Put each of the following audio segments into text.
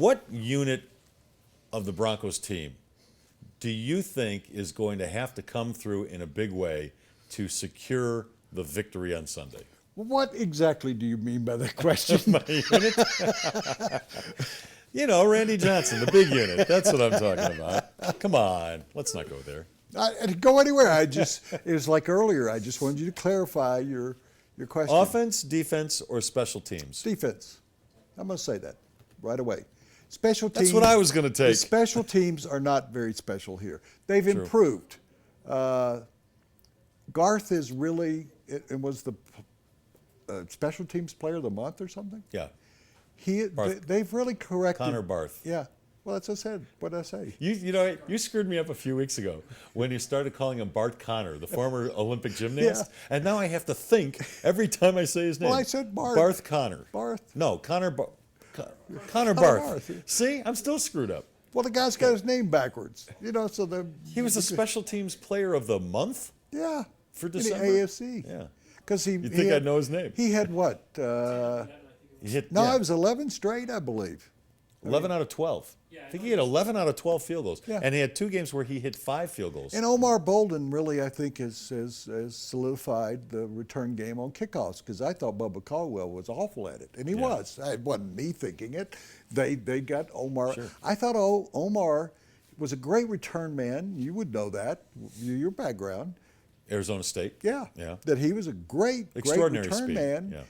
What unit of the Broncos team do you think is going to have to come through in a big way to secure the victory on Sunday? What exactly do you mean by that question? My unit? You know, Randy Johnson, the big unit. That's what I'm talking about. Come on, let's not go there. Go anywhere. It was like earlier. I just wanted you to clarify your question. Offense, defense, or special teams? Defense. I'm going to say that right away. Special teams. That's what I was going to take. The special teams are not very special here. They've improved. Garth is really, it was the special teams player of the month or something? Yeah. They've really corrected. Connor Barth. Yeah. Well, that's what I said. What did I say? You know, you screwed me up a few weeks ago when you started calling him Bart Connor, the former Olympic gymnast. Yeah. And now I have to think every time I say his name. Well, I said Barth. Barth Connor. Barth. No, Connor Barth. See, I'm still screwed up. Well, the guy's got his name backwards. You know, so he was the special teams player of the month? Yeah. For December? In the AFC. Yeah. Because You'd think I'd know his name. He had what? It was 11 straight, I believe. 11 out of 12. I think he had 11 out of 12 field goals. Yeah. And he had 2 games where he hit 5 field goals. And Omar Bolden really, I think, has solidified the return game on kickoffs, because I thought Bubba Caldwell was awful at it. And he was. It wasn't me thinking it. They got Omar. Sure. I thought Omar was a great return man. You would know that, your background. Arizona State. Yeah. That he was a great Extraordinary return speed. man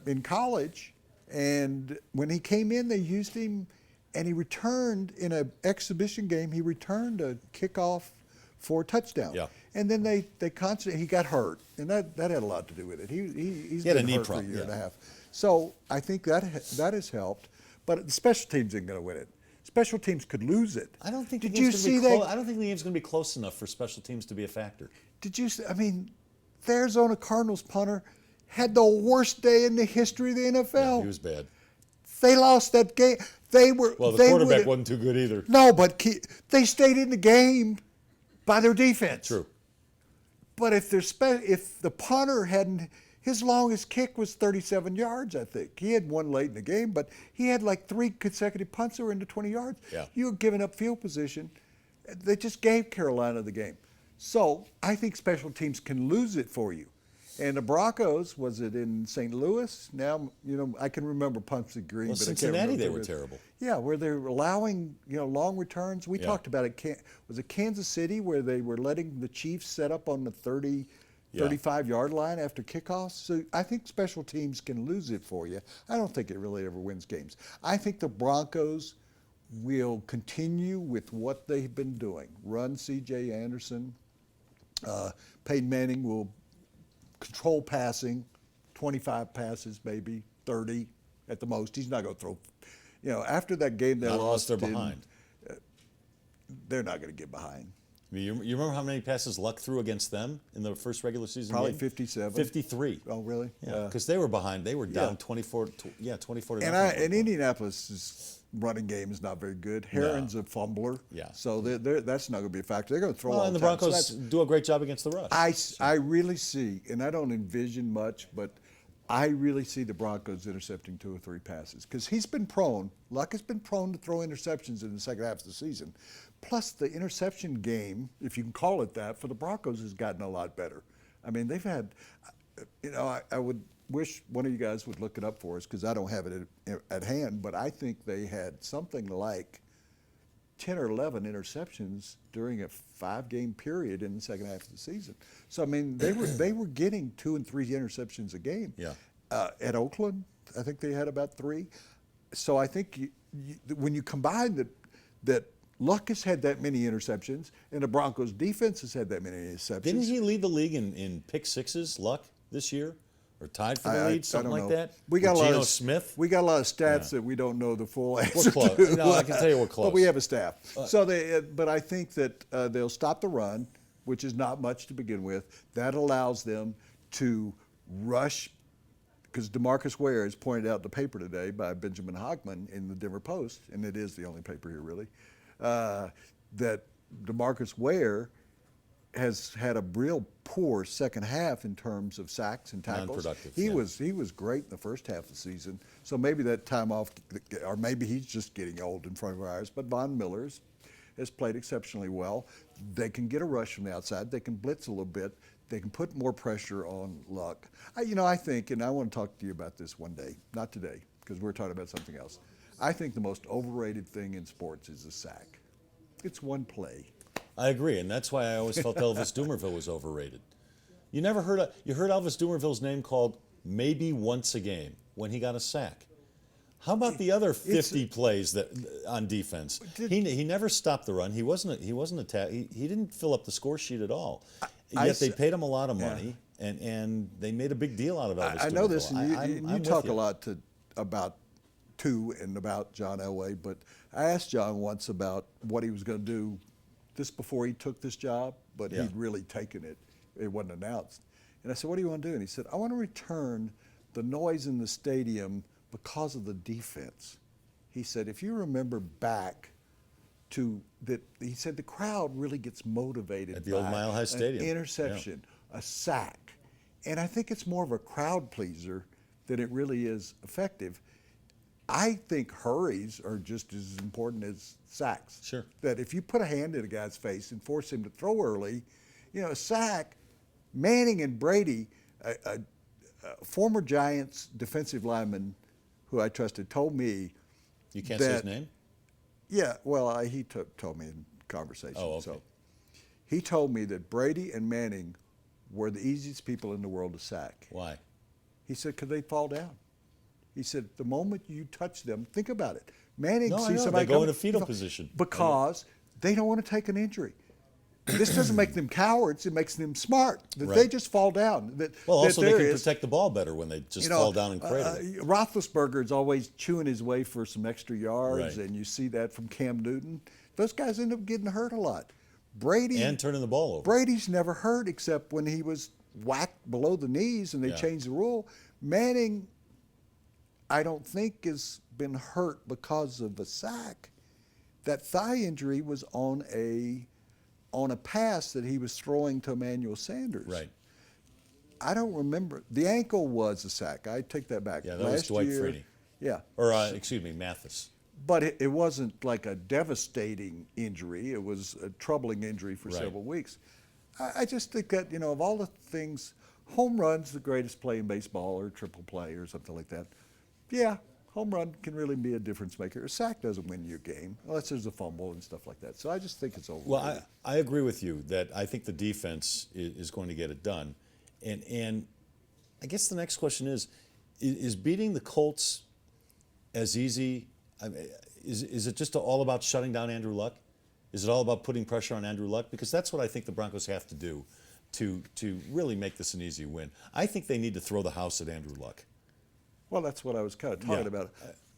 in college. And when he came in, they used him, and he returned in an exhibition game. He returned a kickoff for a touchdown. Yeah. And then he got hurt, and that had a lot to do with it. He's had a been knee hurt problem, for a year and a half. So I think that has helped. But the special teams isn't going to win it. Special teams could lose it. I don't think Did you see that? I don't think the game's going to be close enough for special teams to be a factor. Did you see? I mean, the Arizona Cardinals punter had the worst day in the history of the NFL. Yeah, he was bad. They lost that game. The quarterback wasn't too good either. No, but they stayed in the game by their defense. True. But if the punter hadn't, his longest kick was 37 yards, I think. He had one late in the game, but he had like 3 consecutive punts that were into 20 yards. Yeah. You were giving up field position. They just gave Carolina the game. So I think special teams can lose it for you. And the Broncos, was it in St. Louis? Now, I can remember Pumpkin Green, but Cincinnati, I can't remember. they were terrible. Yeah, where they were allowing, long returns. We talked about it. Was it Kansas City where they were letting the Chiefs set up on the 35-yard line after kickoffs? So I think special teams can lose it for you. I don't think it really ever wins games. I think the Broncos will continue with what they've been doing. Run C.J. Anderson. Peyton Manning will control passing, 25 passes maybe, 30 at the most. He's not going to throw. After that game they lost, they're behind. They're not going to get behind. I mean, you remember how many passes Luck threw against them in the first regular season Probably game? 57. 53. Oh, really? Yeah, because they were behind. They were down 24 to And Indianapolis' running game is not very good. Herron's a fumbler. Yeah. So that's not going to be a factor. They're going to throw all and the the time. Broncos do a great job against the rush. I really see, and I don't envision much, but I really see the Broncos intercepting 2 or 3 passes, because Luck has been prone to throw interceptions in the second half of the season. Plus, the interception game, if you can call it that, for the Broncos has gotten a lot better. I mean, they've had, I would wish one of you guys would look it up for us, because I don't have it at hand, but I think they had something like 10 or 11 interceptions during a 5-game period in the second half of the season. So I mean, they were getting 2 and 3 interceptions a game. Yeah. At Oakland, I think they had about 3. So I think when you combine that Luck has had that many interceptions, and the Broncos defense has had that many interceptions. Didn't he lead the league in pick sixes, Luck, this year? Or tied for the lead, something like that? We got a lot Geno of Smith? We got a lot of stats that we don't know the full answer We're close. to. No, I can tell you we're close. But we have a staff. But I think that they'll stop the run, which is not much to begin with. That allows them to rush, because DeMarcus Ware is pointed out in the paper today by Benjamin Hockman in the Denver Post, and it is the only paper here really, that DeMarcus Ware has had a real poor second half in terms of sacks and tackles. Non-productive, He yeah. was great in the first half of the season. So maybe that time off, or maybe he's just getting old in front of our eyes. But Von Miller's has played exceptionally well. They can get a rush from the outside. They can blitz a little bit. They can put more pressure on Luck. I think, and I want to talk to you about this one day, not today, because we're talking about something else. I think the most overrated thing in sports is a sack. It's one play. I agree, and that's why I always felt Elvis Dumervil was overrated. You never heard you heard Elvis Dumervil's name called maybe once a game when he got a sack. How about the other 50 plays that on defense? He never stopped the run. He wasn't he didn't fill up the score sheet at all. Yet they paid him a lot of money, and they made a big deal out of Elvis. I know Dumervil. this, and you talk with a lot about and about John Elway, but I asked John once about what he was going to do just before he took this job, but he'd really taken it. It wasn't announced. And I said, what do you want to do? And he said, I want to return the noise in the stadium because of the defense. He said, if you remember back to that, he said the crowd really gets motivated at the by old Mile High Stadium. An interception, a sack. And I think it's more of a crowd pleaser than it really is effective. I think hurries are just as important as sacks. Sure. That if you put a hand in a guy's face and force him to throw early, a sack, Manning and Brady, a former Giants defensive lineman who I trusted, told me. You can't say his name? Yeah, well, he told me in conversation. Oh, okay. So he told me that Brady and Manning were the easiest people in the world to sack. Why? He said, because they fall down. He said, the moment you touch them, think about it. Manning sees somebody they go coming, in a fetal position. because they don't want to take an injury. This doesn't make them cowards. It makes them smart. That Right. they just fall down. Also, they can protect the ball better when they just fall down and cradle it. Roethlisberger's always chewing his way for some extra yards, Right. and you see that from Cam Newton. Those guys end up getting hurt a lot. Brady And turning the ball over. Brady's never hurt except when he was whacked below the knees and they changed the rule. Manning, I don't think, has been hurt because of a sack. That thigh injury was on a pass that he was throwing to Emmanuel Sanders. Right. I don't remember. The ankle was a sack. I take that back. Yeah, that was Dwight Freeney. Yeah. Or, excuse me, Mathis. But it wasn't like a devastating injury. It was a troubling injury for Right. several weeks. I just think that, of all the things, home run's the greatest play in baseball, or triple play or something like that. Yeah, home run can really be a difference maker. A sack doesn't win you a game unless there's a fumble and stuff like that. So I just think it's overrated. Well, I agree with you that I think the defense is going to get it done. And I guess the next question is beating the Colts as easy? Is it just all about shutting down Andrew Luck? Is it all about putting pressure on Andrew Luck? Because that's what I think the Broncos have to do to really make this an easy win. I think they need to throw the house at Andrew Luck. Well, that's what I was kind of talking about.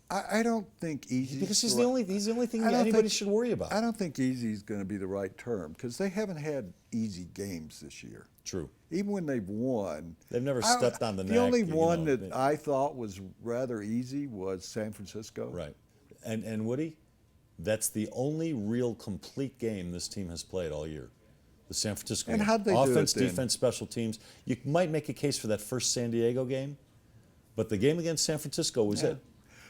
I don't think easy, because he's the only thing anybody should worry about. I don't think easy is going to be the right term because they haven't had easy games this year. True. Even when they've won, they've never stepped on the neck. The only one that I thought was rather easy was San Francisco. Right. And Woody, that's the only real complete game this team has played all year. The San Francisco And game. how'd they do Offense, it then? defense, special teams. You might make a case for that first San Diego game, but the game against San Francisco was it.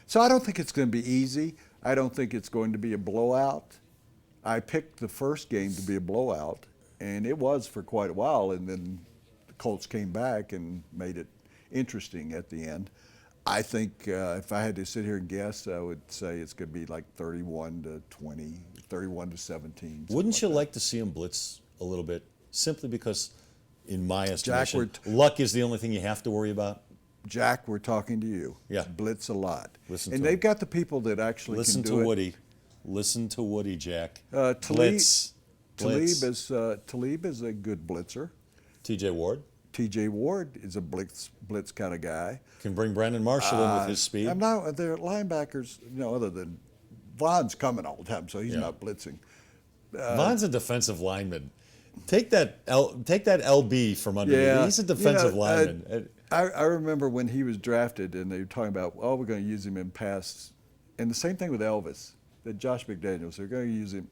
So I don't think it's going to be easy. I don't think it's going to be a blowout. I picked the first game to be a blowout, and it was for quite a while, and then the Colts came back and made it interesting at the end. I think if I had to sit here and guess, I would say it's going to be like 31-20, 31-17. Wouldn't you like to see him blitz a little bit, simply because, in my estimation, Jack, luck is the only thing you have to worry about? Jack, we're talking to you. Yeah. Blitz a lot. Listen and to they've him. got the people that actually Listen can to do it. Woody. Listen to Woody, Jack. Talib Blitz. Talib is a good blitzer. T.J. Ward T.J. Ward is a blitz kind of guy. can bring Brandon Marshall in with his speed. I'm not. Their linebackers, other than Vaughn's coming all the time, so he's Yeah. not blitzing. Vaughn's a defensive lineman. Take that LB from underneath. Yeah, He's a defensive lineman. I remember when he was drafted, and they were talking about, we're going to use him in pass, and the same thing with Elvis. That Josh McDaniels, they're going to use him.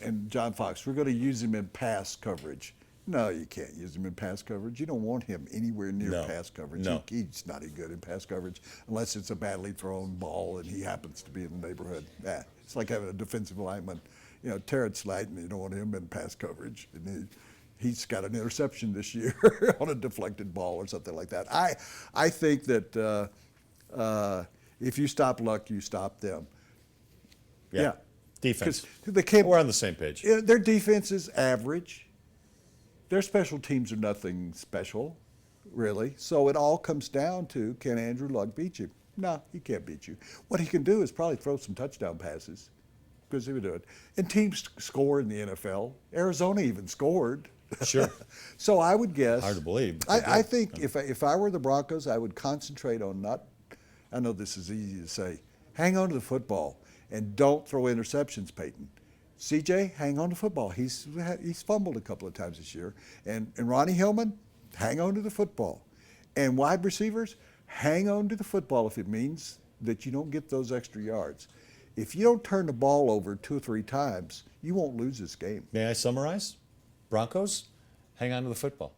and John Fox, we're going to use him in pass coverage. No, you can't use him in pass coverage. You don't want him anywhere near No. pass coverage. No. He's not any good in pass coverage unless it's a badly thrown ball and he happens to be in the neighborhood. Yeah, it's like having a defensive lineman. You know, Terrence Slayton, you don't want him in pass coverage. And he's got an interception this year on a deflected ball or something like that. I think that if you stop Luck, you stop them. Yeah. Defense. They can't, We're on the same page. their defense is average. Their special teams are nothing special, really. So it all comes down to, can Andrew Luck beat you? No, he can't beat you. What he can do is probably throw some touchdown passes, because he would do it. And teams score in the NFL. Arizona even scored. Sure. So I would guess. Hard to believe. I think if I were the Broncos, I would concentrate on not, I know this is easy to say, hang on to the football and don't throw interceptions, Peyton. CJ, hang on to football. He's fumbled a couple of times this year. And Ronnie Hillman, hang on to the football. And wide receivers, hang on to the football if it means that you don't get those extra yards. If you don't turn the ball over 2 or 3 times, you won't lose this game. May I summarize? Broncos, hang on to the football.